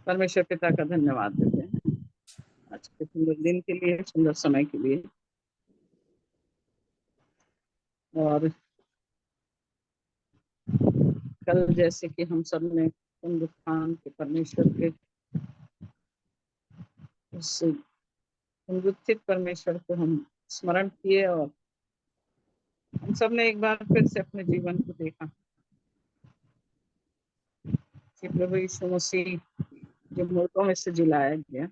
परमेश्वर पिता का धन्यवाद देते हैं आज के सुंदर दिन के लिए, सुंदर समय के लिए। और कल जैसे कि हम सब ने पुनरुत्थान के परमेश्वर के उस पुनरुत्थित परमेश्वर को हम स्मरण किए, और हम सब ने एक बार फिर से अपने जीवन को देखा कि प्रभु यीशु मसीह जो मुर्दों में से जिलाया गया,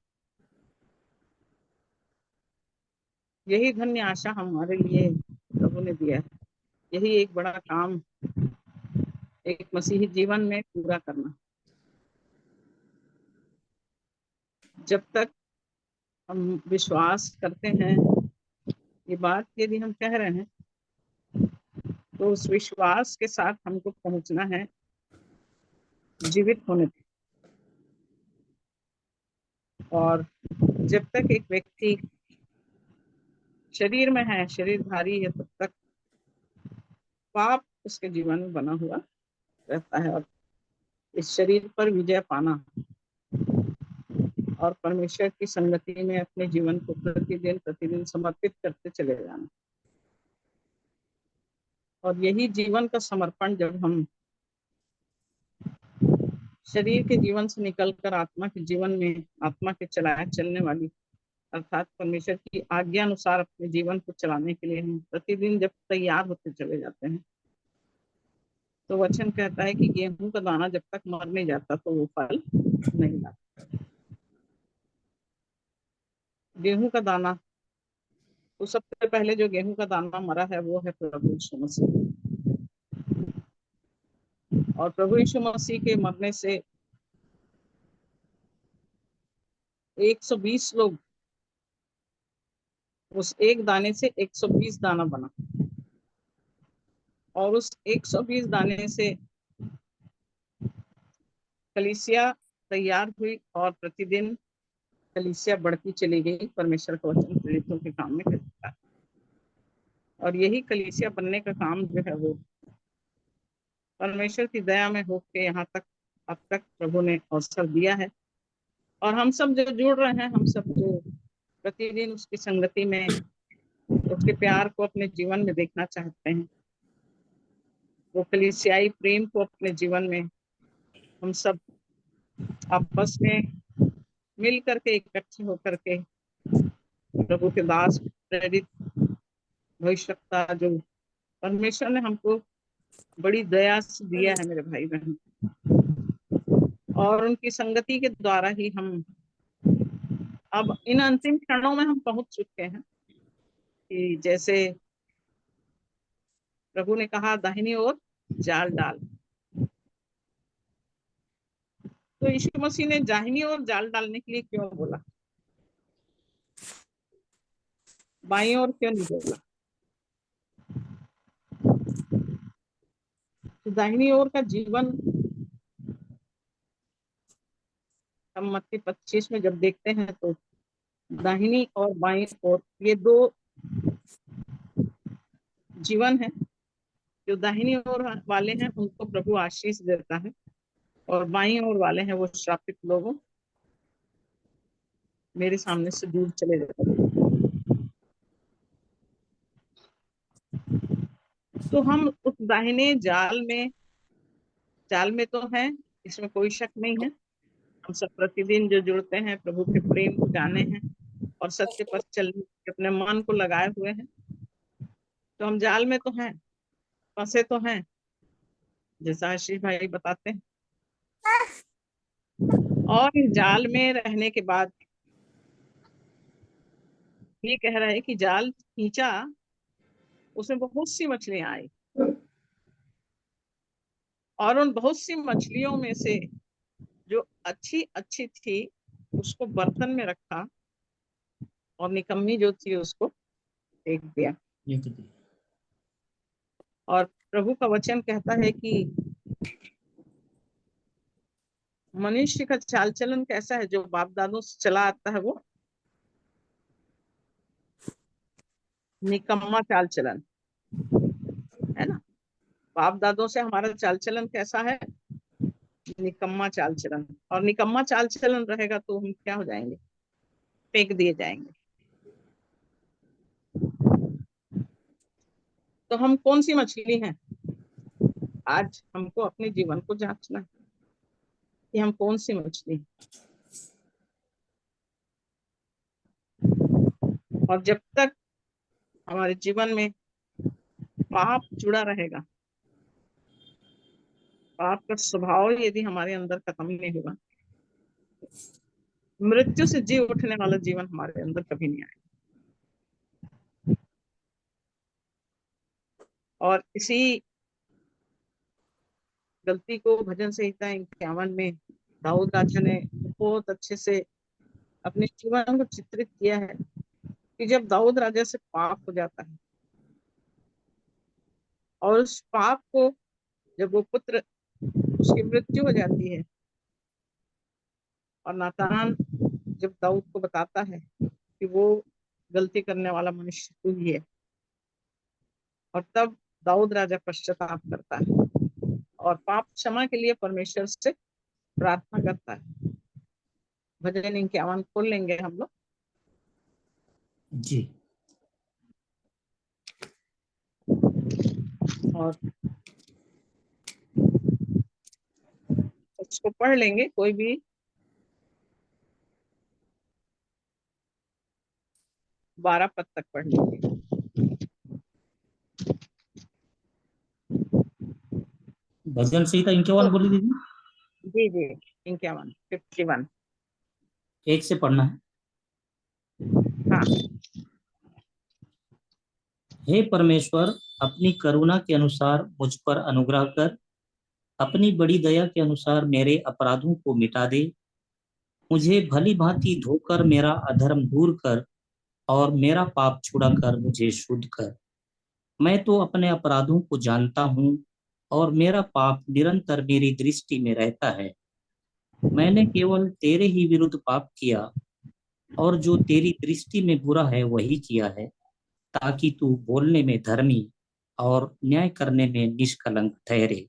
यही धन्य आशा हमारे लिए प्रभु ने दिया है। यही एक बड़ा काम एक मसीही जीवन में पूरा करना। जब तक हम विश्वास करते हैं, ये बात यदि हम कह रहे हैं, तो उस विश्वास के साथ हमको पहुंचना है जीवित होने तक। और जब तक एक व्यक्ति शरीर में है, शरीरधारी है, तब तक पाप उसके जीवन में बना हुआ रहता है। और इस शरीर पर विजय पाना और परमेश्वर की संगति में अपने जीवन को प्रतिदिन प्रतिदिन समर्पित करते चले जाना, और यही जीवन का समर्पण जब हम शरीर के जीवन से निकलकर आत्मा के जीवन में, आत्मा के चलाए चलने वाली अर्थात परमेश्वर की आज्ञा अनुसार अपने जीवन को चलाने के लिए हम प्रतिदिन जब तैयार होते चले जाते हैं, तो वचन कहता है कि गेहूं का दाना जब तक मर नहीं जाता तो वो फल नहीं लाता। गेहूं का दाना, तो सबसे पहले जो गेहूं का दाना मरा है वो है प्रभु यीशु मसीह। और प्रभु यीशु मसीह के मरने से 120 लोग, उस एक दाने से 120 दाना बना, और उस 120 दाने से कलीसिया तैयार हुई, और प्रतिदिन कलीसिया बढ़ती चली गई। परमेश्वर का वचन प्रेरितों के काम में करता है, और यही कलीसिया बनने का काम जो है वो परमेश्वर की दया में होके यहाँ तक अब तक प्रभु ने अवसर दिया है। और हम सब जो जुड़ रहे हैं, हम सब जो प्रतिदिन उसकी संगति में, उसके प्यार को अपने जीवन में देखना चाहते हैं, वो कलीसियाई प्रेम को अपने जीवन में हम सब आपस में मिल करके इकट्ठे होकर के प्रभु के दास प्रेरित भविष्यवक्ता जो परमेश्वर ने हमको बड़ी दया से दिया है मेरे भाई बहन, और उनकी संगति के द्वारा ही हम अब इन अंतिम क्षणों में हम पहुंच चुके हैं कि जैसे प्रभु ने कहा दाहिनी ओर जाल डाल, तो यीशु मसीह ने दाहिनी ओर जाल डालने के लिए क्यों बोला, बाईं ओर क्यों नहीं बोला? तो दाहिनी ओर का जीवन हम मत्ती 25 में जब देखते हैं, तो दाहिनी और बाईं ओर ये दो जीवन है। जो दाहिनी ओर वाले हैं उनको प्रभु आशीष देता है, और बाईं ओर वाले हैं वो श्रापित लोगों, मेरे सामने से दूर चले जाते हैं। तो हम उस दाहिने जाल में तो हैं, इसमें कोई शक नहीं है। हम सब प्रतिदिन जो जुड़ते हैं, प्रभु के प्रेम को जाने हैं और सत्य पर चलने के अपने मन को लगाए हुए हैं, तो हम जाल में तो हैं, फंसे तो हैं, जैसा आशीष भाई बताते हैं। और इस जाल में रहने के बाद ये कह रहा है कि जाल खींचा, उसमें बहुत सी मछलियां आई, और उन बहुत सी मछलियों में से जो अच्छी अच्छी थी उसको बर्तन में रखा, और निकम्मी जो थी उसको फेंक दिया। और प्रभु का वचन कहता है कि मनुष्य का चाल चलन कैसा है, जो बाप दादों से चला आता है वो निकम्मा चाल चलन है ना। बाप दादों से हमारा चाल चलन कैसा है? निकम्मा चाल चलन, और निकम्मा चाल चलन रहेगा तो हम क्या हो जाएंगे, फेंक दिए जाएंगे। तो हम कौन सी मछली हैं? आज हमको अपने जीवन को जांचना है कि हम कौन सी मछली हैं। और जब तक हमारे जीवन में पाप जुड़ा रहेगा, पाप का स्वभाव यदि हमारे अंदर खत्म नहीं होगा, मृत्यु से जी उठने वाला जीवन हमारे अंदर कभी नहीं आएगा। और इसी गलती को भजन संहिता 51 में दाऊद राजा ने बहुत अच्छे से अपने जीवन को चित्रित किया है कि जब दाऊद राजा से पाप हो जाता है और उस पाप को, जब वो पुत्र, उसकी मृत्यु हो जाती है और नातान जब दाऊद को बताता है कि वो गलती करने वाला मनुष्य तू ही है, और तब दाऊद राजा पश्चाताप करता है और पाप क्षमा के लिए परमेश्वर से प्रार्थना करता है। भजन 51 खोल लेंगे हम लोग। जी। और उसको पढ़ लेंगे, कोई भी 12 पद तक पढ़ लेंगे। भजन संहिता 51 बोली दीदी। जी जी, 51 एक से पढ़ना है। हाँ। हे परमेश्वर, अपनी करुणा के अनुसार मुझ पर अनुग्रह कर, अपनी बड़ी दया के अनुसार मेरे अपराधों को मिटा दे। मुझे भली भांति धोकर मेरा अधर्म दूर कर और मेरा पाप छुड़ा कर मुझे शुद्ध कर। मैं तो अपने अपराधों को जानता हूँ और मेरा पाप निरंतर मेरी दृष्टि में रहता है। मैंने केवल तेरे ही विरुद्ध पाप किया और जो तेरी दृष्टि में बुरा है वही किया है, ताकि तू बोलने में धर्मी और न्याय करने में निष्कलंक ठहरे।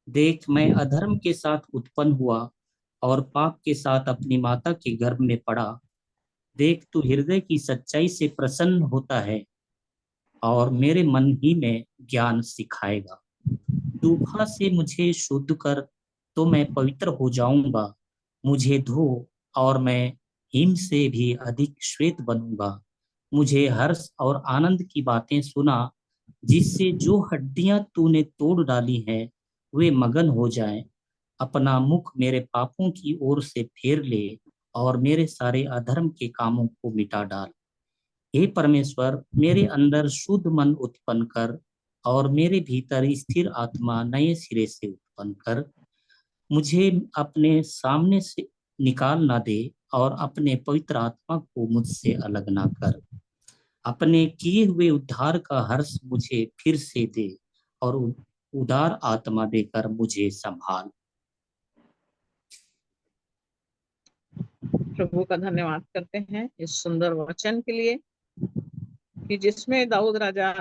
देख, मैं अधर्म के साथ उत्पन्न हुआ और पाप के साथ अपनी माता के गर्भ में पड़ा। देख, तू हृदय की सच्चाई से प्रसन्न होता है और मेरे मन ही में ज्ञान सिखाएगा। दूभा से मुझे शुद्ध कर तो मैं पवित्र हो जाऊंगा। मुझे धो और मैं हिम से भी अधिक श्वेत बनूंगा। मुझे हर्ष और आनंद की बातें सुना, जिससे जो हड्डियां तूने तोड़ डाली हैं वे मगन हो जाएं। अपना मुख मेरे पापों की ओर से फेर ले और मेरे सारे अधर्म के कामों को मिटा डाल। हे परमेश्वर, मेरे अंदर शुद्ध मन उत्पन्न कर और मेरे भीतर स्थिर आत्मा नए सिरे से उत्पन्न कर। मुझे अपने सामने से निकाल ना दे और अपने पवित्र आत्मा को मुझसे अलग ना कर। अपने किए हुए उद्धार का हर्ष मुझे फिर से दे और उदार आत्मा देकर मुझे संभाल। प्रभु का धन्यवाद करते हैं इस सुंदर वचन के लिए, कि जिसमें दाऊद राजा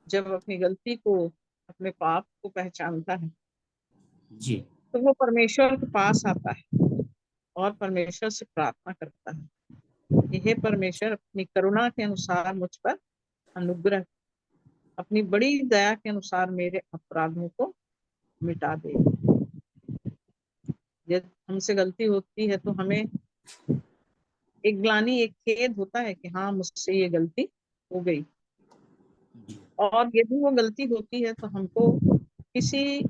जब अपनी गलती को, अपने पाप को पहचानता है जी। तो वो परमेश्वर के पास आता है और परमेश्वर से प्रार्थना करता है कि हे परमेश्वर, अपनी करुणा के अनुसार मुझ पर अनुग्रह, अपनी बड़ी दया के अनुसार मेरे अपराधों को मिटा दे। जब हमसे गलती होती है तो हमें एक ग्लानि, एक खेद होता है कि हाँ, मुझसे ये गलती हो गई। और यदि वो गलती होती है तो हमको किसी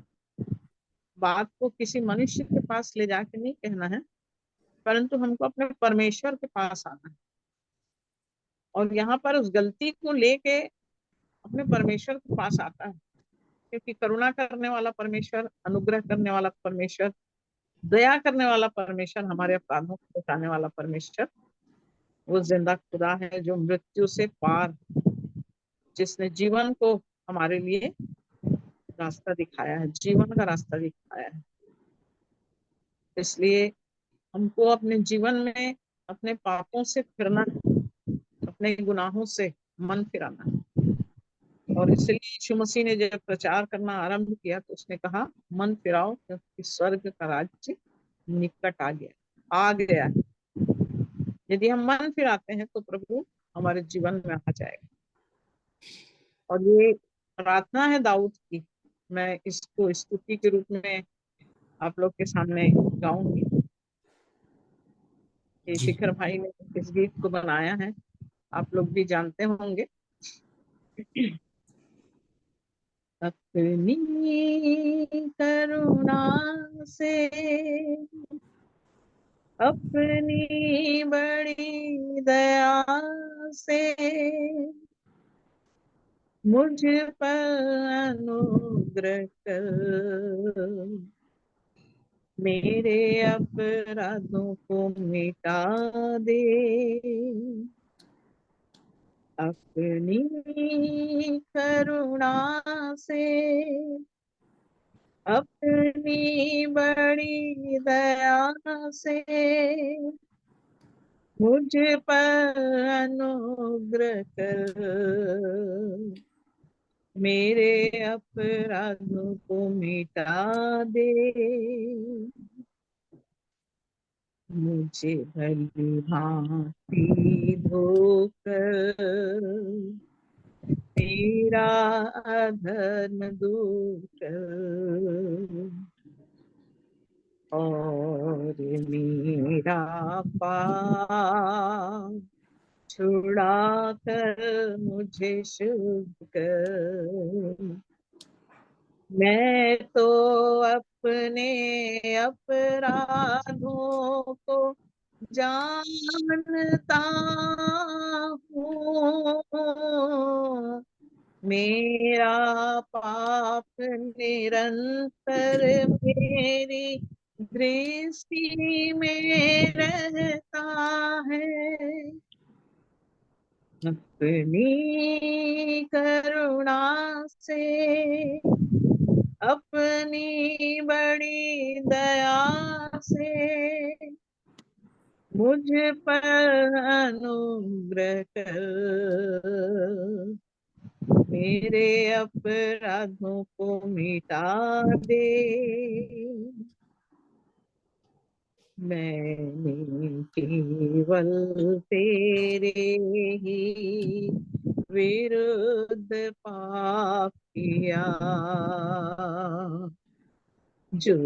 बात को किसी मनुष्य के पास ले जाके नहीं कहना है, परंतु हमको अपने परमेश्वर के पास आना है और यहाँ पर उस गलती को लेके अपने परमेश्वर के पास आता है, क्योंकि करुणा करने वाला परमेश्वर, अनुग्रह करने वाला परमेश्वर, दया करने वाला परमेश्वर, हमारे अपराधों को बचाने वाला परमेश्वर वो जिंदा खुदा है, जो मृत्यु से पार, जिसने जीवन को हमारे लिए रास्ता दिखाया है, जीवन का रास्ता दिखाया है। इसलिए हमको अपने जीवन में अपने पापों से फिरना, अपने गुनाहों से मन फिराना, और इसलिए यीशु मसीह ने जब प्रचार करना आरंभ किया तो उसने कहा, मन फिराओ क्योंकि स्वर्ग का राज्य निकट आ गया है। यदि हम मन फिराते हैं तो प्रभु हमारे जीवन में आ जाएगा। और ये प्रार्थना है दाऊद की, मैं इसको स्तुति के रूप में आप लोग के सामने गाऊंगी। ये जी। शिखर भाई ने इस गीत को बनाया है, आप लोग भी जानते होंगे। अपनी करुणा से, अपनी बड़ी दया से मुझ पर अनुग्रह कर, मेरे अपराधों को मिटा दे। अपनी करुणा से, अपनी बड़ी दया से मुझ पर अनुग्रह कर, मेरे अपराधों को मिटा दे। मुझे भली भांति धोकर मेरा अधर्म दूर कर, और मेरा पाप छुड़ा कर मुझे शुद्ध कर। मैं तो अपने अपराधों को जानता हूँ, मेरा पाप निरंतर मेरी दृष्टि में रहता है। अपनी करुणा से, अपनी बड़ी दया से मुझ पर अनुग्रह कर, मेरे अपराधों को मिटा दे। मैंने केवल तेरे ही विरुद्ध पाप किया, जो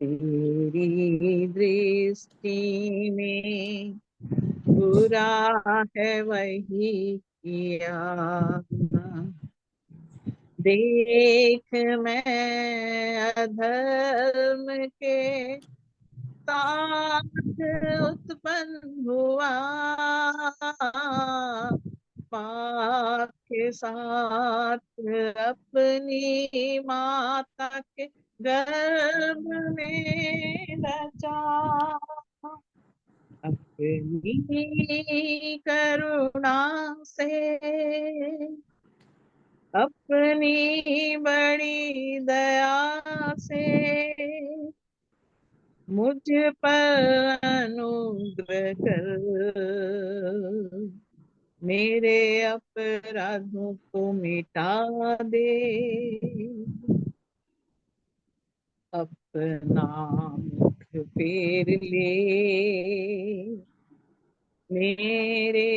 तेरी दृष्टि में बुरा है वही किया। देख मैं अधर्म के साथ उत्पन्न हुआ, पाप के साथ अपनी माता के गर्भ में रचा। अपनी करुणा से, अपनी बड़ी दया से मुझ पर अनुग्रह कर, मेरे अपराधों को मिटा दे। अपना मुख फेर ले मेरे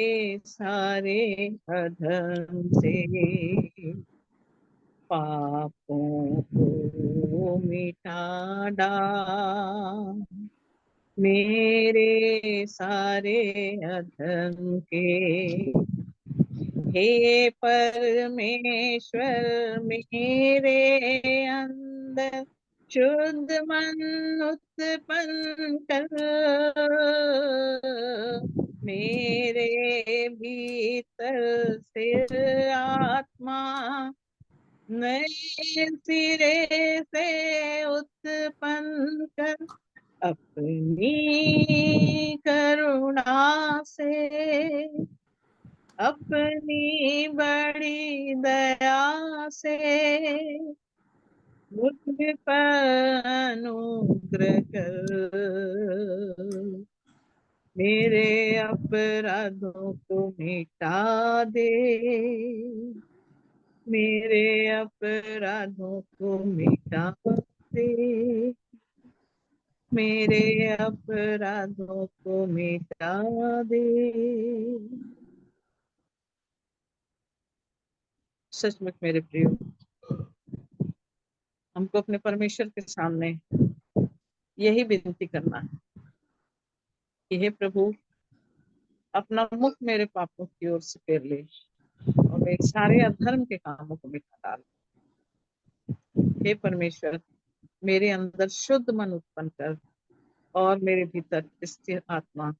सारे अधर्म से, पापों को मिटा डाल मेरे सारे अधर्म के। हे परमेश्वर मेरे अंदर शुद्ध मन उत्पन्न कर, मेरे भीतर स्थिर आत्मा नए सिरे से उत्पन्न कर। अपनी करुणा से, अपनी बड़ी दया से मुझ पर अनुग्रह कर, मेरे अपराधों को मिटा दे। मेरे अपराधों को मिटा दे, मेरे अपराधों को मिटा दे। सचमुच मेरे प्रियो, हमको अपने परमेश्वर के सामने यही विनती करना है कि हे प्रभु, अपना मुख मेरे पापों की ओर से फेर ले और मेरे सारे अधर्म के कामों को मिटा डाल। हे परमेश्वर, मेरे अंदर शुद्ध मन उत्पन्न कर और मेरे भीतर स्थिर आत्मा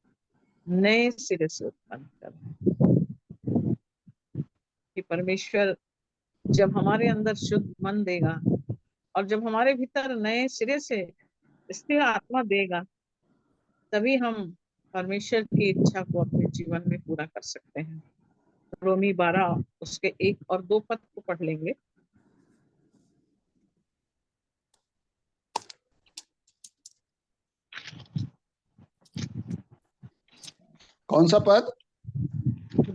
नए सिरे से उत्पन्न कर। कि परमेश्वर जब हमारे अंदर शुद्ध मन देगा और जब हमारे भीतर नए सिरे से स्थिर आत्मा देगा, तभी हम परमेश्वर की इच्छा को अपने जीवन में पूरा कर सकते हैं। रोमी 12 उसके 1 और 2 पद को पढ़ लेंगे। कौन सा पद?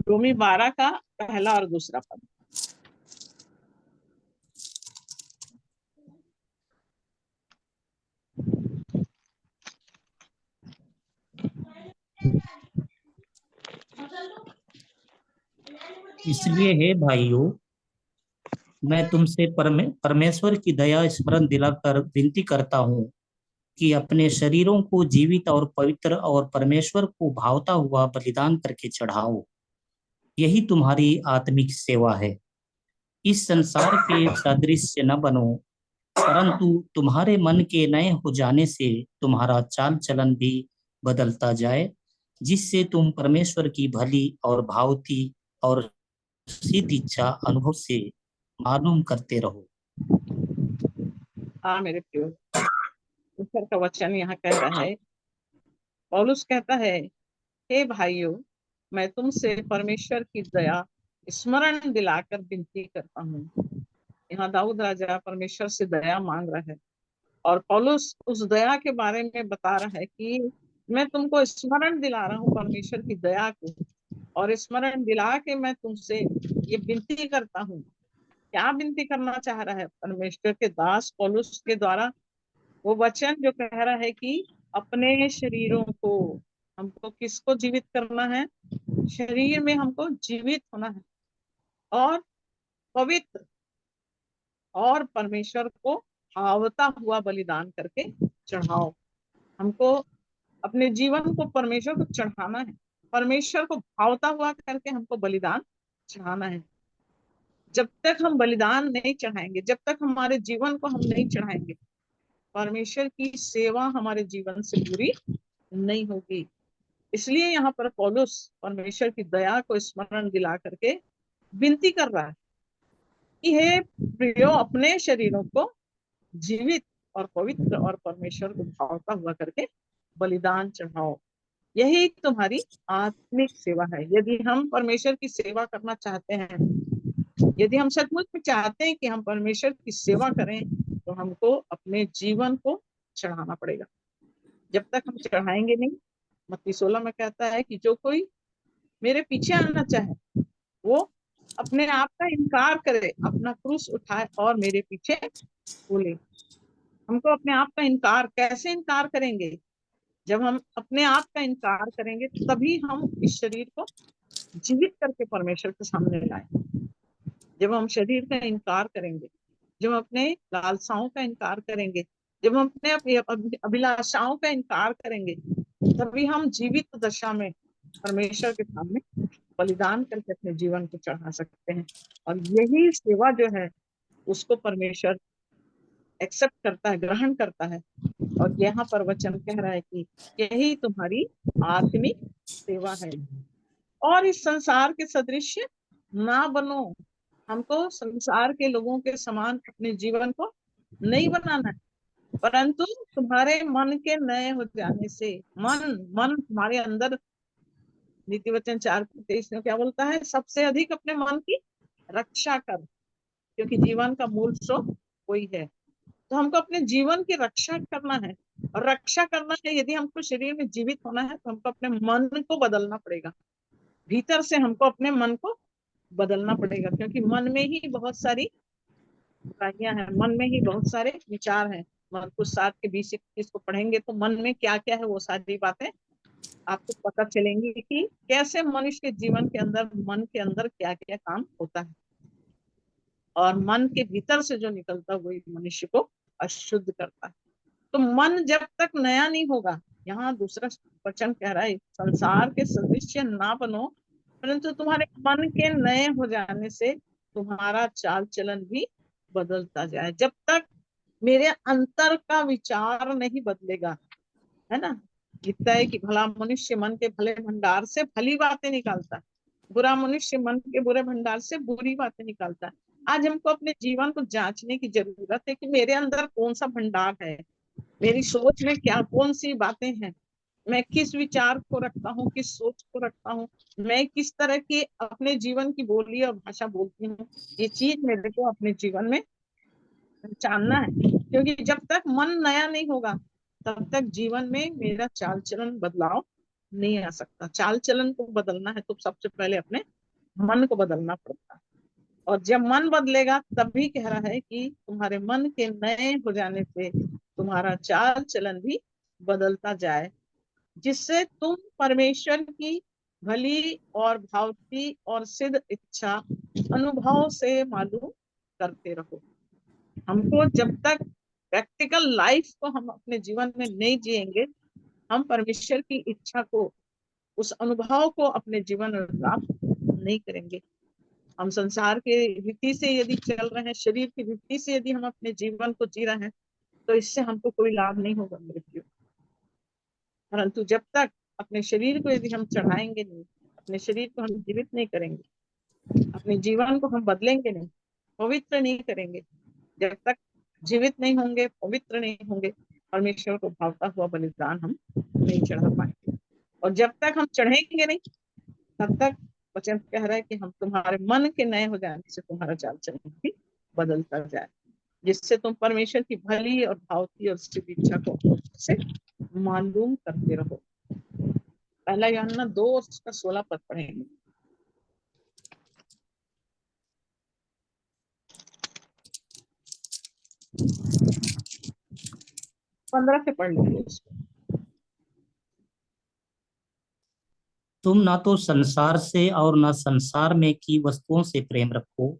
रोमी 12 का पहला और दूसरा पद। इसलिए हे भाइयों, मैं तुमसे परमेश्वर की दया स्मरण दिलाकर विनती करता हूँ कि अपने शरीरों को जीवित और पवित्र और परमेश्वर को भावता हुआ बलिदान करके चढ़ाओ। यही तुम्हारी आत्मिक सेवा है। इस संसार के सादृश्य न बनो, परंतु तुम्हारे मन के नए हो जाने से तुम्हारा चाल चलन भी बदलता जाए, जिससे तुम परमेश्वर की भली और भावती और सिद्ध इच्छा अनुभव से मालूम करते रहो। हाँ मेरे प्रियो, ईश्वर का वचन यहाँ कह रहा है, पौलुस कहता है, हे भाइयों, मैं तुमसे परमेश्वर की दया स्मरण दिलाकर विनती करता हूँ। यहाँ दाऊद राजा परमेश्वर से दया मांग रहा है और पौलुस उस दया के बारे में बता रहा है कि मैं तुमको स्मरण दिला रहा हूँ परमेश्वर की दया को, और स्मरण दिला के मैं तुमसे ये विनती करता हूँ। क्या विनती करना चाह रहा है परमेश्वर के दास पौलुस के द्वारा? वो वचन जो कह रहा है कि अपने शरीरों को, हमको किसको जीवित करना है? शरीर में हमको जीवित होना है और पवित्र और परमेश्वर को भावता हुआ बलिदान करके चढ़ाओ। हमको अपने जीवन को परमेश्वर को चढ़ाना है, परमेश्वर को भावता हुआ करके हमको बलिदान चढ़ाना है। जब तक हम बलिदान नहीं चढ़ाएंगे, जब तक हमारे जीवन को हम नहीं चढ़ाएंगे, परमेश्वर की सेवा हमारे जीवन से पूरी नहीं होगी। इसलिए यहाँ पर पौलुस परमेश्वर की दया को स्मरण दिला करके विनती कर रहा है कि हे प्रियो, अपने शरीरों को जीवित और पवित्र और परमेश्वर को भावता हुआ करके बलिदान चढ़ाओ। यही तुम्हारी आत्मिक सेवा है। यदि हम परमेश्वर की सेवा करना चाहते हैं, यदि हम सचमुच में चाहते हैं कि हम परमेश्वर की सेवा करें, तो हमको अपने जीवन को चढ़ाना पड़ेगा। जब तक हम चढ़ाएंगे नहीं, मत्ती 16 में कहता है कि जो कोई मेरे पीछे आना चाहे वो अपने आप का इनकार करे, अपना क्रूस उठाए और मेरे पीछे बोले। हमको अपने आप का इनकार कैसे इनकार करेंगे? जब हम अपने आप का इनकार करेंगे तभी हम इस शरीर को जीवित करके परमेश्वर के सामने लाएंगे। जब हम शरीर का इनकार करेंगे, जब हम अपने लालसाओं का इनकार करेंगे, जब हम अपने अभिलाषाओं का इनकार करेंगे, तभी हम जीवित दशा में परमेश्वर के सामने बलिदान करके अपने जीवन को चढ़ा सकते हैं। और यही सेवा जो है उसको परमेश्वर एक्सेप्ट करता है, ग्रहण करता है। और यहाँ पर वचन कह रहा है कि यही तुम्हारी आत्मिक सेवा है। और इस संसार के सदृश्य ना बनो। हमको संसार के लोगों के समान अपने जीवन को नहीं बनाना है, परंतु तुम्हारे मन के नए हो जाने से, मन मन तुम्हारे अंदर, नीति वचन 4:23 में क्या बोलता है? सबसे अधिक अपने मन की रक्षा कर, क्योंकि जीवन का मूल स्रोत वही है। तो हमको अपने जीवन की रक्षा करना है, और रक्षा करना है, यदि हमको शरीर में जीवित होना है तो हमको अपने मन को बदलना पड़ेगा। भीतर से हमको अपने मन को बदलना पड़ेगा, क्योंकि मन में ही बहुत सारी बुराइयां हैं, मन में ही बहुत सारे विचार हैं। कुछ 7 के 20 21 को पढ़ेंगे तो मन में क्या क्या है वो सारी बातें आपको पता चलेंगी कि कैसे मनुष्य के जीवन के अंदर, मन के अंदर क्या क्या काम होता है, और मन के भीतर से जो निकलता है वही मनुष्य को अशुद्ध करता है। तो मन जब तक नया नहीं होगा, यहाँ दूसरा वचन कह रहा है, संसार के सदृश्य ना बनो, परंतु तुम्हारे मन के नए हो जाने से तुम्हारा चाल चलन भी बदलता जाए। जब तक मेरे अंतर का विचार नहीं बदलेगा, है ना, लिखता है कि भला मनुष्य मन के भले भंडार से भली बातें निकालता है, बुरा मनुष्य मन के बुरे भंडार से बुरी बातें निकालता है। आज हमको अपने जीवन को जांचने की जरूरत है कि मेरे अंदर कौन सा भंडार है, मेरी सोच में क्या कौन सी बातें हैं, मैं किस विचार को रखता हूँ, किस सोच को रखता हूँ, मैं किस तरह की अपने जीवन की बोली और भाषा बोलती हूँ। ये चीज मेरे को अपने जीवन में जानना है, क्योंकि जब तक मन नया नहीं होगा तब तक जीवन में मेरा चाल चलन बदलाव नहीं आ सकता। चाल चलन को बदलना है तो सबसे पहले अपने मन को बदलना पड़ता है, और जब मन बदलेगा तभी कह रहा है कि तुम्हारे मन के नए हो जाने से तुम्हारा चाल चलन भी बदलता जाए, जिससे तुम परमेश्वर की भली और भावती और सिद्ध इच्छा अनुभव से मालूम करते रहो। हमको जब तक प्रैक्टिकल लाइफ को हम अपने जीवन में नहीं जिएंगे, हम परमेश्वर की इच्छा को, उस अनुभव को अपने जीवन में प्राप्त नहीं करेंगे। हम संसार के रीति से यदि चल रहे हैं, शरीर की रीति से यदि हम अपने जीवन को जी रहे हैं, तो इससे हमको कोई लाभ नहीं होगा मृत्यु। परंतु जब तक अपने शरीर को यदि हम चढ़ाएंगे नहीं, अपने शरीर को हम जीवित नहीं करेंगे, अपने जीवन को हम बदलेंगे नहीं, पवित्र नहीं करेंगे, जब तक जीवित नहीं होंगे, पवित्र नहीं होंगे, परमेश्वर को भावता हुआ बलिदान हम नहीं चढ़ा पाएंगे। और जब तक हम चढ़ेंगे नहीं तब तक वचन कह रहा है कि हम तुम्हारे मन के नए हो जाने से तुम्हारा चाल चलन भी बदलता जाए, जिससे तुम परमेश्वर की भली और भावती और सिद्ध इच्छा को से मालूम करते रहो। पहला यूहन्ना 2:16 पढ़ेंगे। 15 से पढ़ लीजिए इसको। तुम ना तो संसार से और ना संसार में की वस्तुओं से प्रेम रखो।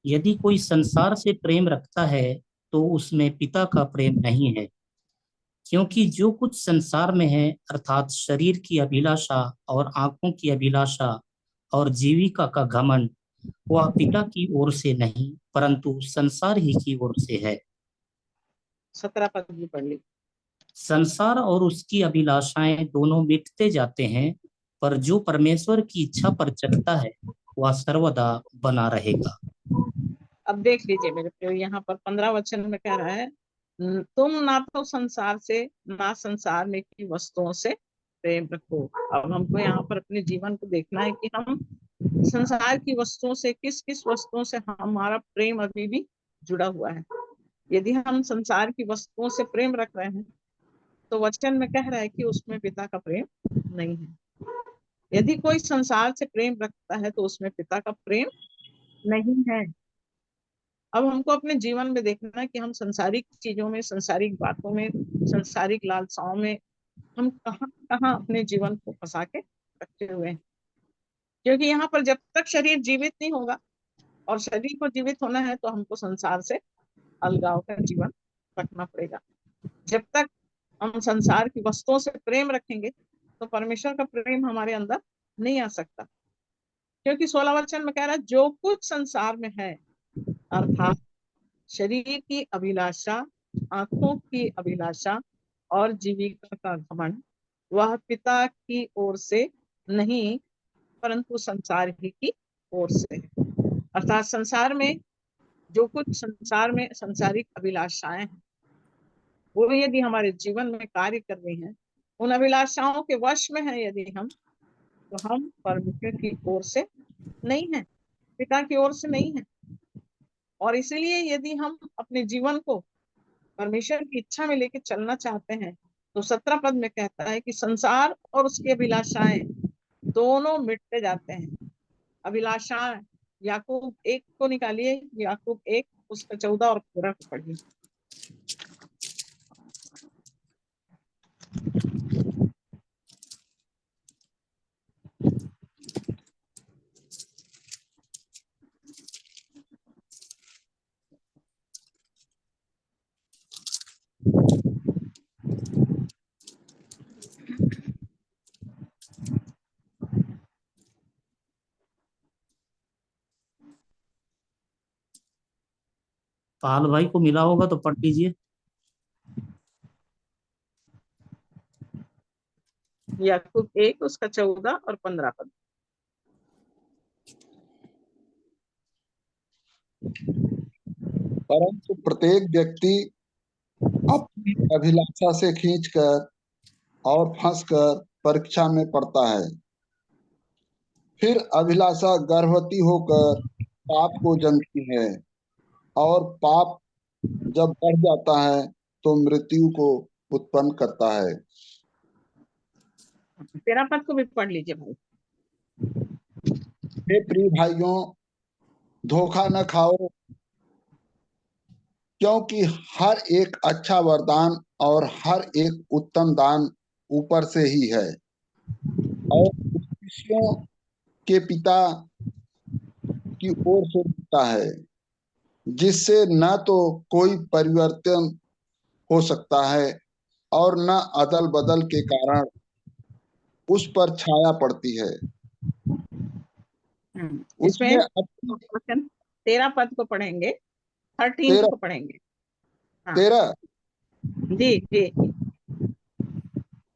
यदि कोई संसार से प्रेम रखता है तो उसमें पिता का प्रेम नहीं है, क्योंकि जो कुछ संसार में है, अर्थात शरीर की अभिलाषा और आंखों की अभिलाषा और जीविका का घमंड, वह पिता की ओर से नहीं परंतु संसार ही की ओर से है। 17 पद भी पढ़ लीजिए। संसार और उसकी अभिलाषाएं दोनों मिटते जाते हैं, पर जो परमेश्वर की इच्छा पर चलता है वह सर्वदा बना रहेगा। अब देख लीजिए मेरे प्रिय, यहाँ पर 15 वचन में कह रहा है, तुम ना तो संसार से ना संसार में की वस्तुओं से प्रेम रखो। अब हमको यहाँ पर अपने जीवन को देखना है कि हम संसार की वस्तुओं से, किस किस वस्तुओं से हमारा प्रेम अभी भी जुड़ा हुआ है। यदि हम संसार की वस्तुओं से प्रेम रख रहे हैं तो वचन में कह रहा है कि उसमें पिता का प्रेम नहीं है। यदि कोई संसार से प्रेम रखता है तो उसमें पिता का प्रेम नहीं है। अब हमको अपने जीवन में देखना है कि हम संसारिक चीजों में, संसारिक बातों में, संसारिक लालसाओं में हम कहाँ कहाँ अपने जीवन को फंसा के रखे हुए हैं। क्योंकि यहाँ पर जब तक शरीर जीवित नहीं होगा, और शरीर को जीवित होना है तो हमको संसार से अलगाव का जीवन रखना पड़ेगा। जब तक हम संसार की वस्तुओं से प्रेम रखेंगे तो परमेश्वर का प्रेम हमारे अंदर नहीं आ सकता। क्योंकि 16 वचन में कह रहा है, जो कुछ संसार में है, अर्थात शरीर की अभिलाषा, आंखों की अभिलाषा और जीविका का घमंड, वह पिता की ओर से नहीं परंतु संसार ही की ओर से है। अर्थात संसार में जो कुछ संसार में संसारिक अभिलाषाएं हैं, वो यदि हमारे जीवन में कार्य कर रही हैं, उन अभिलाषाओं के वश में है यदि हम, तो हम परमेश्वर की ओर से नहीं है, पिता की ओर से नहीं है। और इसलिए यदि हम अपने जीवन को परमेश्वर की इच्छा में लेके चलना चाहते हैं तो 17 पद में कहता है कि संसार और उसकी अभिलाषाएं दोनों मिटते जाते हैं, अभिलाषा, याकूब 1 को निकालिए, याकूब 1 उसका 14 और 15 को पढ़िए। पाल भाई को मिला होगा तो पढ़ लीजिए। याकूब 1 उसका 14 और 15 पद। परंतु प्रत्येक व्यक्ति अपनी अभिलाषा से खींचकर और फंसकर परीक्षा में पड़ता है। फिर अभिलाषा गर्भवती होकर पाप को जन्मती है, और पाप जब बढ़ जाता है तो मृत्यु को उत्पन्न करता है। 13 पद को भी पढ़ लीजिए भाई। हे प्रिय भाइयों, धोखा न खाओ, क्योंकि हर एक अच्छा वरदान और हर एक उत्तम दान ऊपर से ही है और खुशियों के पिता की ओर से मिलता है, जिससे न तो कोई परिवर्तन हो सकता है और न अदल बदल के कारण उस पर छाया पड़ती है। उसने इसमें अपनी 13 पद को पढ़ेंगे, 13 तेरह को पढ़ेंगे। हाँ तेरह जी जी।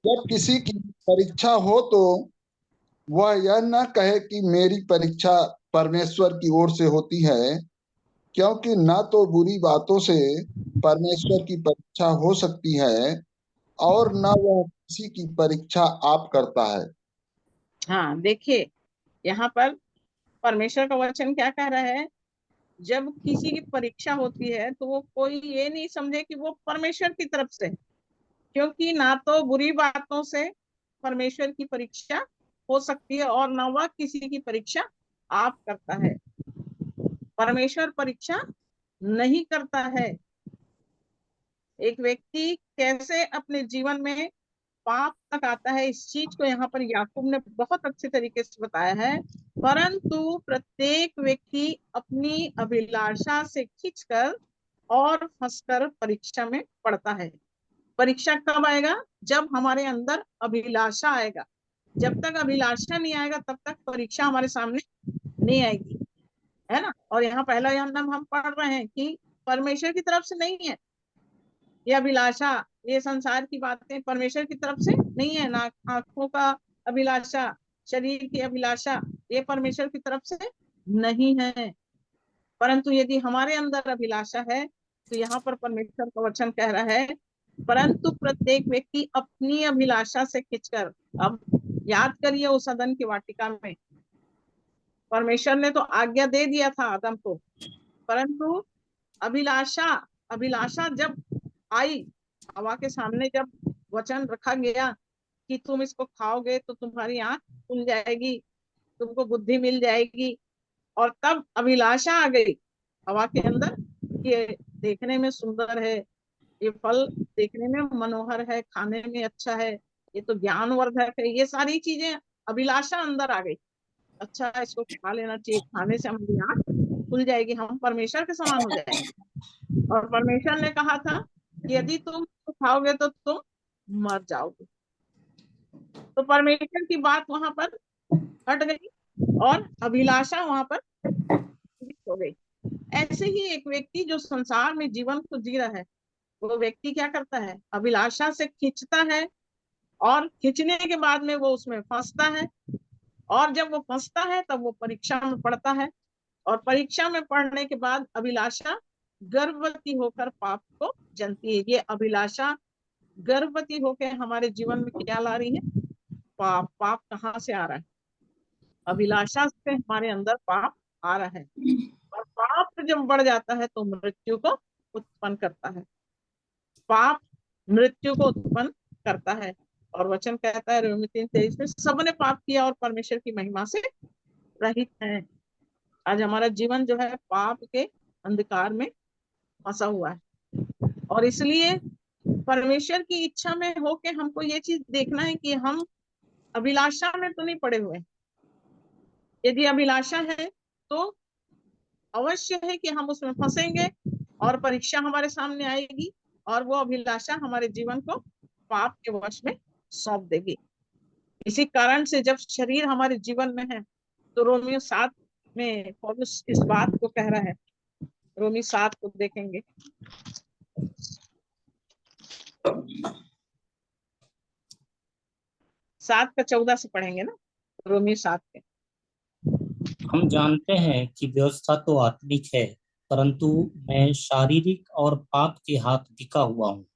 जब किसी की परीक्षा हो तो वह यह न कहे कि मेरी परीक्षा परमेश्वर की ओर से होती है, क्योंकि न तो बुरी बातों से परमेश्वर की परीक्षा हो सकती है और न वह किसी की परीक्षा आप करता है। हाँ देखिए, यहाँ पर परमेश्वर का वचन क्या कह रहा है, जब किसी की परीक्षा होती है तो वो कोई ये नहीं समझे कि वो परमेश्वर की तरफ से, क्योंकि ना तो बुरी बातों से परमेश्वर की परीक्षा हो सकती है और ना वह किसी की परीक्षा आप करता है। परमेश्वर परीक्षा नहीं करता है। एक व्यक्ति कैसे अपने जीवन में पाप तक आता है, इस चीज को यहाँ पर याकूब ने बहुत अच्छे तरीके से बताया है। परंतु प्रत्येक व्यक्ति अपनी अभिलाषा से खींचकर और फंसकर परीक्षा में पड़ता है। परीक्षा कब आएगा? जब हमारे अंदर अभिलाषा आएगा। जब तक अभिलाषा नहीं आएगा तब तक परीक्षा हमारे सामने नहीं आएगी, है ना। और यहाँ पहला हम पढ़ रहे हैं कि परमेश्वर की तरफ से नहीं है ये अभिलाषा, ये संसार की बातें परमेश्वर की तरफ से नहीं है। ना आंखों का अभिलाषा, शरीर की अभिलाषा, ये परमेश्वर की तरफ से नहीं है। परंतु यदि हमारे अंदर अभिलाषा है तो यहाँ पर परमेश्वर का वचन कह रहा है, परंतु प्रत्येक व्यक्ति अपनी अभिलाषा से खींचकर। अब याद करिए, उस अदन की वाटिका में परमेश्वर ने तो आज्ञा दे दिया था आदम को, परंतु अभिलाषा अभिलाषा जब आई, हवा के सामने जब वचन रखा गया कि तुम इसको खाओगे तो तुम्हारी आंख खुल जाएगी, तुमको बुद्धि मिल जाएगी, और तब अभिलाषा आ गई हवा के अंदर, ये देखने में सुंदर है, ये फल देखने में मनोहर है, खाने में अच्छा है, ये तो ज्ञानवर्धक है, ये सारी चीजें अभिलाषा अंदर आ गई। अच्छा इसको खा लेना चाहिए, खाने से हमारी आंख खुल जाएगी, हम परमेश्वर के समान हो जाएंगे। और परमेश्वर ने कहा था कि यदि तुम खाओगे तो तुम मर जाओगे। तो परमेश्वर की बात वहां पर हट गई और अभिलाषा वहां पर हो गई। ऐसे ही एक व्यक्ति जो संसार में जीवन को जी रहा है, वो व्यक्ति क्या करता है? अभिलाषा से खींचता है और खींचने के बाद में वो उसमें फंसता है, और जब वो फंसता है तब वो परीक्षा में पड़ता है, और परीक्षा में पढ़ने के बाद अभिलाषा गर्भवती होकर पाप को जनती है। ये अभिलाषा गर्भवती होकर हमारे जीवन में क्या ला रही है? पाप। पाप कहाँ से आ रहा है? अभिलाषा से हमारे अंदर पाप आ रहा है, और पाप जब बढ़ जाता है तो मृत्यु को उत्पन्न करता है। पाप मृत्यु को उत्पन्न करता है। और वचन कहता है रोमी 3:23 में, सबने पाप किया और परमेश्वर की महिमा से रहित हैं। आज हमारा जीवन जो है पाप के अंधकार में फंसा हुआ है, और इसलिए परमेश्वर की इच्छा में होके हमको ये चीज देखना है कि हम अभिलाषा में तो नहीं पड़े हुए। यदि अभिलाषा है तो अवश्य है कि हम उसमें फंसेंगे और परीक्षा हमारे सामने आएगी, और वो अभिलाषा हमारे जीवन को पाप के वश में सौंप देगी। इसी कारण से जब शरीर हमारे जीवन में है तो रोमियो 7 में पौलुस इस बात को कह रहा है। रोमी 7 को देखेंगे, 7 का 14 से पढ़ेंगे ना, रोमी 7 के। हम जानते हैं कि व्यवस्था तो आत्मिक है, परंतु मैं शारीरिक और पाप के हाथ बिका हुआ हूँ।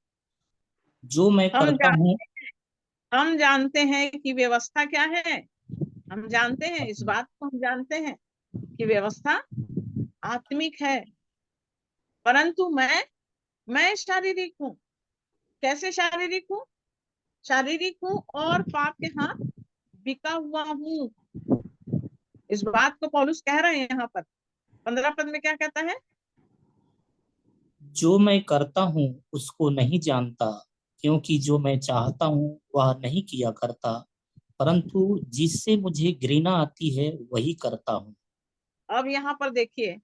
जो मैं हम करता हूँ, हम जानते हैं कि व्यवस्था क्या है। हम जानते हैं, इस बात को हम जानते हैं कि व्यवस्था आत्मिक है, परंतु मैं शारीरिक हूँ। कैसे शारीरिक हूँ? शारीरिक हूँ और पाप के हाथ बिका हुआ हूँ। इस बात को पौलुस कह रहे हैं यहाँ पर 15 पद में। क्या कहता है? जो मैं करता हूँ उसको नहीं जानता, क्योंकि जो मैं चाहता हूँ वह नहीं किया करता, परंतु जिससे मुझे घृणा आती है वही करता हूँ। अब यहाँ पर देखिए,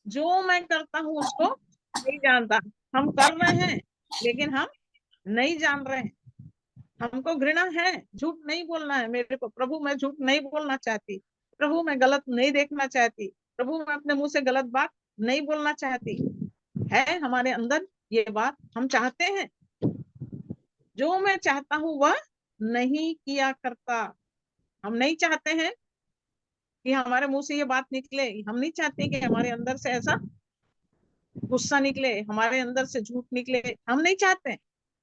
जो मैं करता हूँ उसको नहीं जानता। हम कर रहे हैं लेकिन हम नहीं जान रहे हैं। हमको घृणा है, झूठ नहीं बोलना है मेरे को। प्रभु मैं झूठ नहीं बोलना चाहती, प्रभु मैं गलत नहीं देखना चाहती, प्रभु मैं अपने मुंह से गलत बात नहीं बोलना चाहती। है हमारे अंदर ये बात, हम चाहते हैं। जो मैं चाहता हूँ वह नहीं किया करता। हम नहीं चाहते हैं कि हमारे मुंह से ये बात निकले। हम नहीं चाहते कि हमारे अंदर से ऐसा गुस्सा निकले, हमारे अंदर से झूठ निकले। हम नहीं चाहते हैं,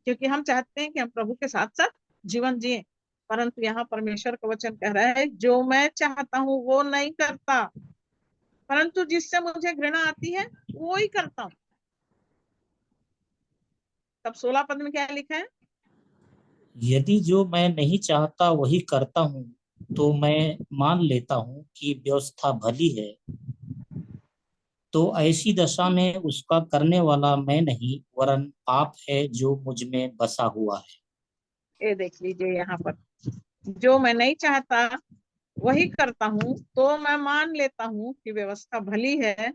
क्योंकि हम चाहते हैं कि हम प्रभु के साथ साथ जीवन जिए। परंतु यहाँ परमेश्वर का वचन कह रहा है, जो मैं चाहता हूँ वो नहीं करता, परंतु जिससे मुझे घृणा आती है वो ही करता हूँ। तब 16 पद में क्या लिखा है? यदि जो मैं नहीं चाहता वही करता हूँ, तो मैं मान लेता हूँ कि व्यवस्था भली है। तो ऐसी दशा में उसका करने वाला मैं नहीं, वरन पाप है जो मुझ में बसा हुआ है। ये देख लीजिए यहाँ पर, जो मैं नहीं चाहता वही करता हूँ, तो मैं मान लेता हूँ कि व्यवस्था भली है।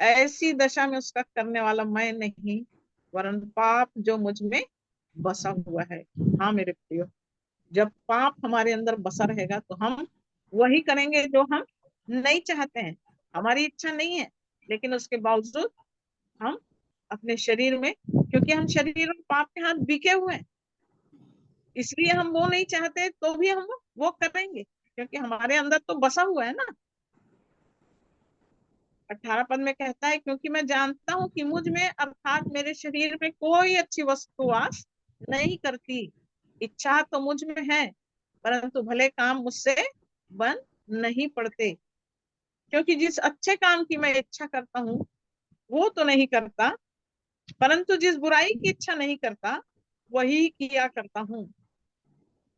ऐसी दशा में उसका करने वाला मैं नहीं, वरन पाप जो मुझ में बसा हुआ है। हाँ मेरे प्रियो, जब पाप हमारे अंदर बसा रहेगा तो हम वही करेंगे जो हम नहीं चाहते हैं। हमारी इच्छा नहीं है, लेकिन उसके बावजूद हम अपने शरीर में, क्योंकि हम शरीर और पाप के हाथ बिके हुए हैं, इसलिए हम वो नहीं चाहते तो भी हम वो करेंगे, क्योंकि हमारे अंदर तो बसा हुआ है ना। 18 पद में कहता है, क्योंकि मैं जानता हूँ कि मुझ में अर्थात मेरे शरीर में कोई अच्छी वस्तु वास नहीं करती। इच्छा तो मुझ में है, परंतु भले काम मुझसे बन नहीं पड़ते। क्योंकि जिस अच्छे काम की मैं इच्छा करता हूँ वो तो नहीं करता, परंतु जिस बुराई की इच्छा नहीं करता वही किया करता हूँ।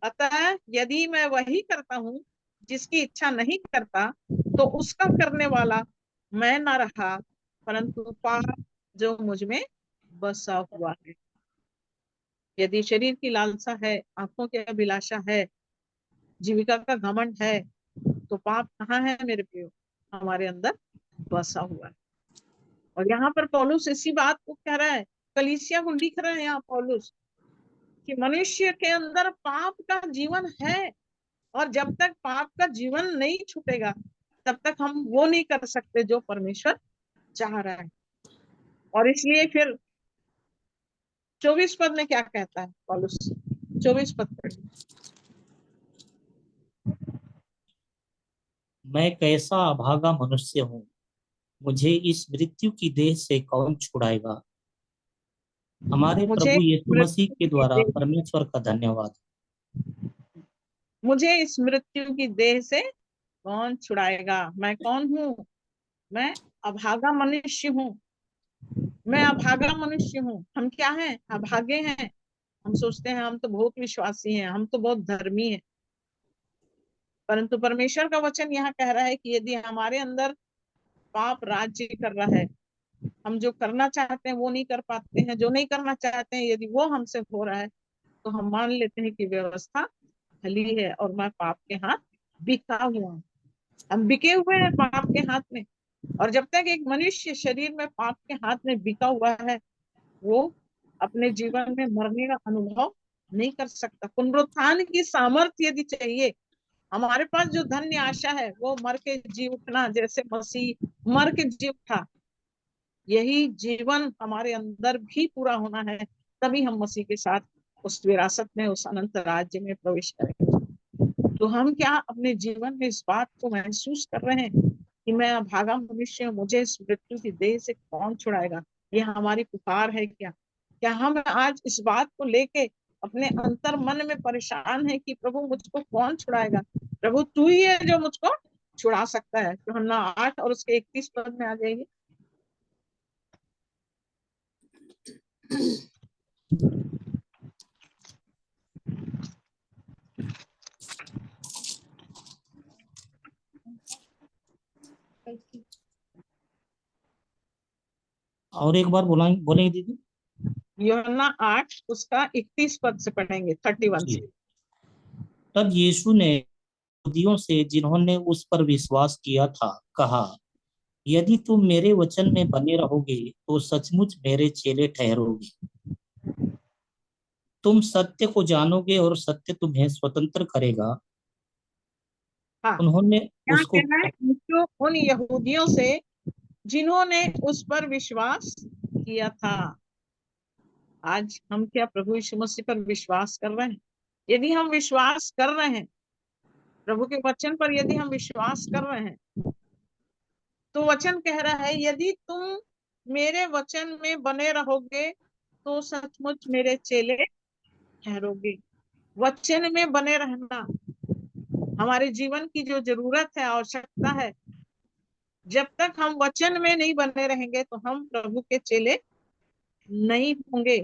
अतः यदि मैं वही करता हूँ जिसकी इच्छा नहीं करता, तो उसका करने वाला मैं ना रहा, परंतु पाप जो मुझ में बसा हुआ है। यदि शरीर की लालसा है, आंखों की अभिलाषा है, जीविका का घमंड है, तो पाप कहाँ है मेरे प्रियो? हमारे अंदर बसा हुआ है। और यहाँ पर पौलुस इसी बात को कह रहा है, कलीसिया को लिख रहा है यहाँ पौलुस, कि मनुष्य के अंदर पाप का जीवन है, और जब तक पाप का जीवन नहीं छूटेगा तब तक हम वो नहीं कर सकते जो परमेश्वर चाह रहा है। और इसलिए फिर 24 पद में क्या कहता है पौलुस? 24 पद पर, मैं कैसा अभागा मनुष्य हूँ, मुझे इस मृत्यु की देह से कौन छुड़ाएगा। हमारे मुझे प्रभु यीशु मसीह मृत्यु के की द्वारा देह परमेश्वर का धन्यवाद। मुझे इस मृत्यु की देह से कौन छुड़ाएगा? मैं कौन हूँ? मैं अभागा मनुष्य हूँ। मैं अभागा मनुष्य हूँ। हम क्या हैं? अभागे हैं। हम सोचते हैं हम तो बहुत विश्वासी हैं, हम तो बहुत धर्मी हैं, परंतु परमेश्वर का वचन यहाँ कह रहा है कि यदि हमारे अंदर पाप राज्य कर रहा है, हम जो करना चाहते हैं वो नहीं कर पाते हैं, जो नहीं करना चाहते हैं यदि वो हमसे हो रहा है, तो हम मान लेते हैं कि व्यवस्था खली है और मैं पाप के हाथ बिका हुआ हूँ। हम बिके हुए हैं पाप के हाथ में। और जब तक एक मनुष्य शरीर में पाप के हाथ में बिका हुआ है, वो अपने जीवन में मरने का अनुभव नहीं कर सकता। पुनरुत्थान की सामर्थ्य यदि चाहिए, हमारे पास जो धन्य आशा है वो मर के जी उठना, जैसे मसीह मर के जी उठा, यही जीवन हमारे अंदर भी पूरा होना है, तभी हम मसीह के साथ उस विरासत में, उस अनंत राज्य में प्रवेश करेंगे। तो हम क्या अपने जीवन में इस बात को महसूस कर रहे हैं कि मैं अभागा मनुष्य हूँ, मुझे इस मृत्यु की देह से कौन छुड़ाएगा? ये हमारी पुकार है क्या? क्या हम आज इस बात को लेके अपने अंतर मन में परेशान है कि प्रभु मुझको कौन छुड़ाएगा? प्रभु तू ही है जो मुझको छुड़ा सकता है। यूहन्ना 8 और उसके 31 पद में आ जाइए। और एक बार बोलेंगे दीदी? यूहन्ना 8 उसका 31 पद से पढ़ेंगे, 31 जी। से। तब यीशु ने यहूदियों से जिन्होंने उस पर विश्वास किया था कहा, यदि तुम मेरे वचन में बने रहोगे तो सचमुच मेरे चेले ठहरोगे। तुम सत्य को जानोगे और सत्य तुम्हें स्वतंत्र करेगा। हाँ, उन्होंने क्या उसको कहना है? जो उन यहूदियों से जिन्होंने उस पर विश्वास किया था। आज हम क्या प्रभु यीशु मसीह पर विश्वास कर रहे हैं? यदि हम विश्वास कर रहे हैं, प्रभु के वचन पर यदि हम विश्वास कर रहे हैं, तो वचन कह रहा है यदि तुम मेरे वचन में बने रहोगे तो सचमुच मेरे चेले ठहरोगे। वचन में बने रहना हमारे जीवन की जो जरूरत है, आवश्यकता है। जब तक हम वचन में नहीं बने रहेंगे तो हम प्रभु के चेले नहीं होंगे।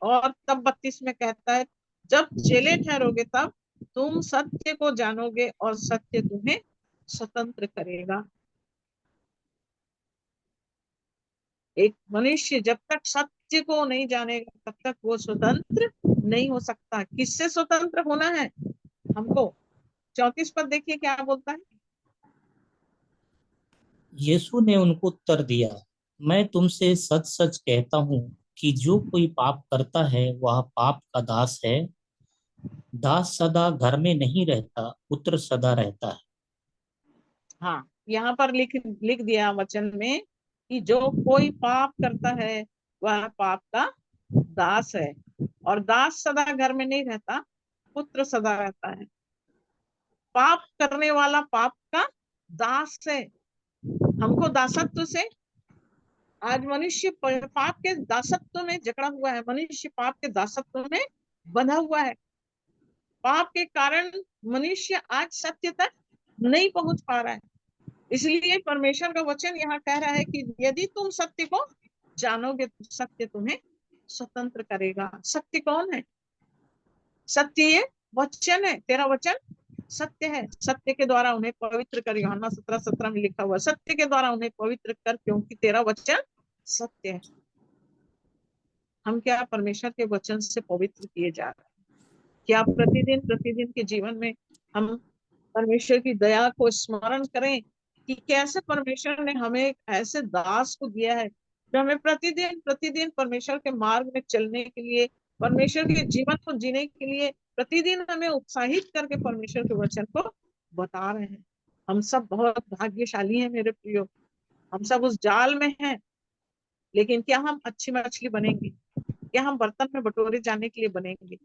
और तब 32 में कहता है, जब चेले ठहरोगे तब तुम सत्य को जानोगे और सत्य तुम्हें स्वतंत्र करेगा। एक मनुष्य जब तक सत्य को नहीं जानेगा तब तक वो स्वतंत्र नहीं हो सकता। किससे स्वतंत्र होना है हमको? 34 पद देखिए क्या बोलता है। यीशु ने उनको उत्तर दिया, मैं तुमसे सच सच कहता हूँ कि जो कोई पाप करता है वह पाप का दास है। दास सदा घर में नहीं रहता, पुत्र सदा रहता है। हाँ, यहाँ पर लिख लिख दिया वचन में कि जो कोई पाप करता है वह पाप का दास है। और दास सदा घर में नहीं रहता, पुत्र सदा रहता है। पाप करने वाला पाप का दास है। हमको दासत्व से, आज मनुष्य पाप के दासत्व में जकड़ा हुआ है, मनुष्य पाप के दासत्व में बंधा हुआ है। पाप के कारण मनुष्य आज सत्य तक नहीं पहुंच पा रहा है। इसलिए परमेश्वर का वचन यहाँ कह रहा है कि यदि तुम सत्य को जानोगे तो सत्य तुम्हें स्वतंत्र करेगा। सत्य कौन है? सत्य ये वचन है, तेरा वचन सत्य है। सत्य के द्वारा उन्हें पवित्र कर, यूहन्ना 17:17 में लिखा हुआ, सत्य के द्वारा उन्हें पवित्र कर क्योंकि तेरा वचन सत्य है। हम क्या परमेश्वर के वचन से पवित्र किए जा रहे हैं? क्या प्रतिदिन प्रतिदिन के जीवन में हम परमेश्वर की दया को स्मरण करें कि कैसे परमेश्वर ने हमें एक ऐसे दास को दिया है जो हमें प्रतिदिन प्रतिदिन परमेश्वर के मार्ग में चलने के लिए, परमेश्वर के जीवन को जीने के लिए प्रतिदिन हमें उत्साहित करके परमेश्वर के वचन को बता रहे हैं। हम सब बहुत भाग्यशाली हैं मेरे प्रियो। हम सब उस जाल में हैं, लेकिन क्या हम अच्छी मछली बनेंगे? क्या हम बर्तन में बटोरे जाने के लिए बनेंगे?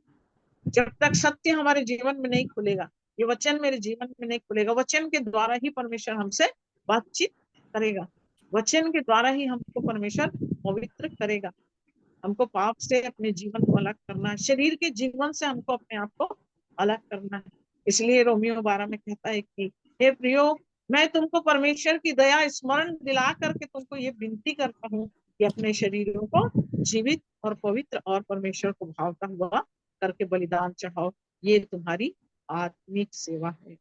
जब तक सत्य हमारे जीवन में नहीं खुलेगा, ये वचन मेरे जीवन में नहीं खुलेगा, वचन के द्वारा ही परमेश्वर हमसे बातचीत करेगा, वचन के द्वारा ही हमको परमेश्वर पवित्र करेगा। हमको पाप से अपने जीवन को अलग करना है, शरीर के जीवन से हमको अपने आप को अलग करना है। इसलिए रोमियो 12 में कहता है कि हे प्रियो, मैं तुमको परमेश्वर की दया स्मरण दिला करके तुमको ये विनती करता हूँ कि अपने शरीरों को जीवित और पवित्र और परमेश्वर को भावता हुआ करके बलिदान चढ़ाओ, ये तुम्हारी आत्मिक सेवा है।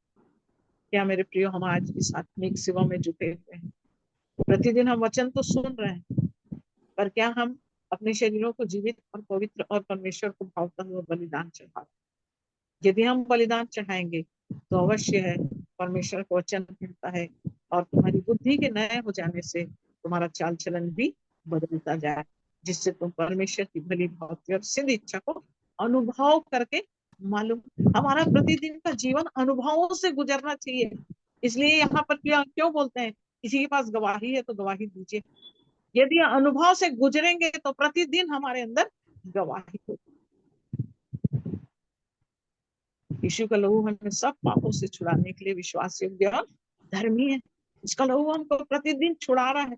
क्या मेरे प्रियो, हम आज इस आत्मिक सेवा में जुटे हुए हैं? प्रतिदिन हम वचन तो सुन रहे हैं, पर क्या हम अपने शरीरों को जीवित और पवित्र और परमेश्वर को भावता हुआ बलिदान चढ़ाते? यदि हम बलिदान चढ़ाएंगे तो अवश्य है, परमेश्वर का वचन कहता है, और तुम्हारी बुद्धि के नए हो जाने से तुम्हारा चाल चलन भी बदलता जाए, जिससे तुम परमेश्वर की भली भावती और सिद्ध इच्छा को अनुभव करके मालूम। हमारा प्रतिदिन का जीवन अनुभवों से गुजरना चाहिए। इसलिए यहाँ पर क्यों बोलते हैं, किसी के पास गवाही है तो गवाही दीजिए। यदि अनुभव से गुजरेंगे तो प्रतिदिन हमारे अंदर गवाही होगी। यीशु का लहू हमें सब पापों से छुड़ाने के लिए विश्वास योग्य और धर्मी है। उसका लहू हमको प्रतिदिन छुड़ा रहा है।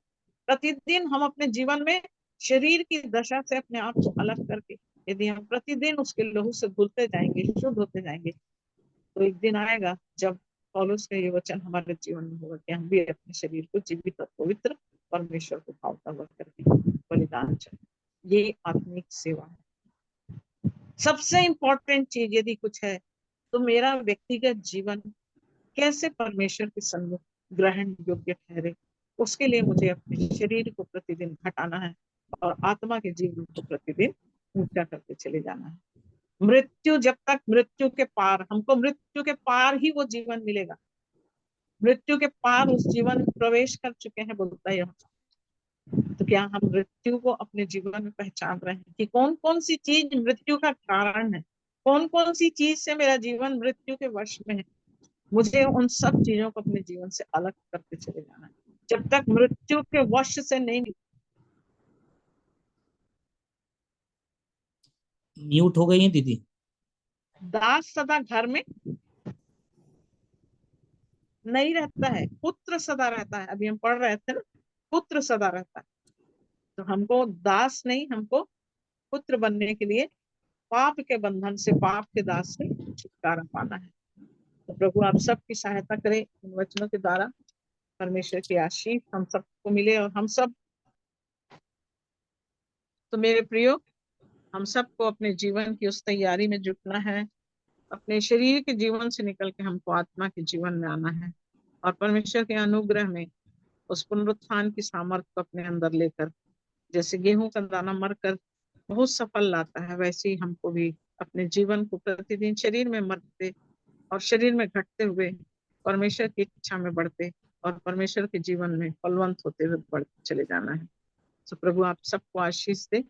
प्रतिदिन हम अपने जीवन में शरीर की दशा से अपने आप को अलग करके, यदि हम प्रतिदिन उसके लहू से धुलते जाएंगे, शुद्ध होते जाएंगे, तो एक दिन आएगा जब पौलुस का ये वचन हमारे जीवन में होगा कि हम भी अपने शरीर को जीवित और पवित्र परमेश्वर को भावता हुआ करके बलिदान चढ़ाएं। ये आत्मिक सेवा है। सबसे इंपॉर्टेंट चीज यदि कुछ है तो मेरा व्यक्तिगत जीवन कैसे परमेश्वर के सन्मुख ग्रहण योग्य ठहरे, उसके लिए मुझे अपने शरीर को प्रतिदिन घटाना है और आत्मा के जीवन को प्रतिदिन ऊंचा करते चले जाना है। मृत्यु, जब तक मृत्यु के पार, हमको मृत्यु के पार ही वो जीवन मिलेगा। मृत्यु के पार उस जीवन में प्रवेश कर चुके हैं बोलता है। तो क्या हम मृत्यु को अपने जीवन में पहचान रहे हैं कि कौन कौन सी चीज मृत्यु का कारण है, कौन कौन सी चीज से मेरा जीवन मृत्यु के वश में है? मुझे उन सब चीजों को अपने जीवन से अलग करते चले जाना है जब तक मृत्यु के वश से नहीं। म्यूट हो गई है दीदी। दास सदा घर में नहीं रहता है, पुत्र सदा रहता है। अभी हम पढ़ रहे थे ना, पुत्र सदा रहता है। तो हमको दास नहीं, हमको पुत्र बनने के लिए पाप के बंधन से, पाप के दास से छुटकारा पाना है। तो प्रभु आप सबकी सहायता करें इन वचनों के द्वारा। परमेश्वर की आशीष हम सबको मिले और हम सब, तो मेरे प्रियो, हम सबको अपने जीवन की उस तैयारी में जुटना है। अपने शरीर के जीवन से निकल के हमको आत्मा के जीवन में आना है और परमेश्वर के अनुग्रह में उस पुनरुत्थान की सामर्थ्य को अपने अंदर लेकर, जैसे गेहूं का दाना मरकर बहुत सफल लाता है, वैसे ही हमको भी अपने जीवन को प्रतिदिन शरीर में मरते और शरीर में घटते हुए परमेश्वर की इच्छा में बढ़ते और परमेश्वर के जीवन में फलवंत होते हुए बढ़ते चले जाना है। तो प्रभु आप सबको आशीष दे।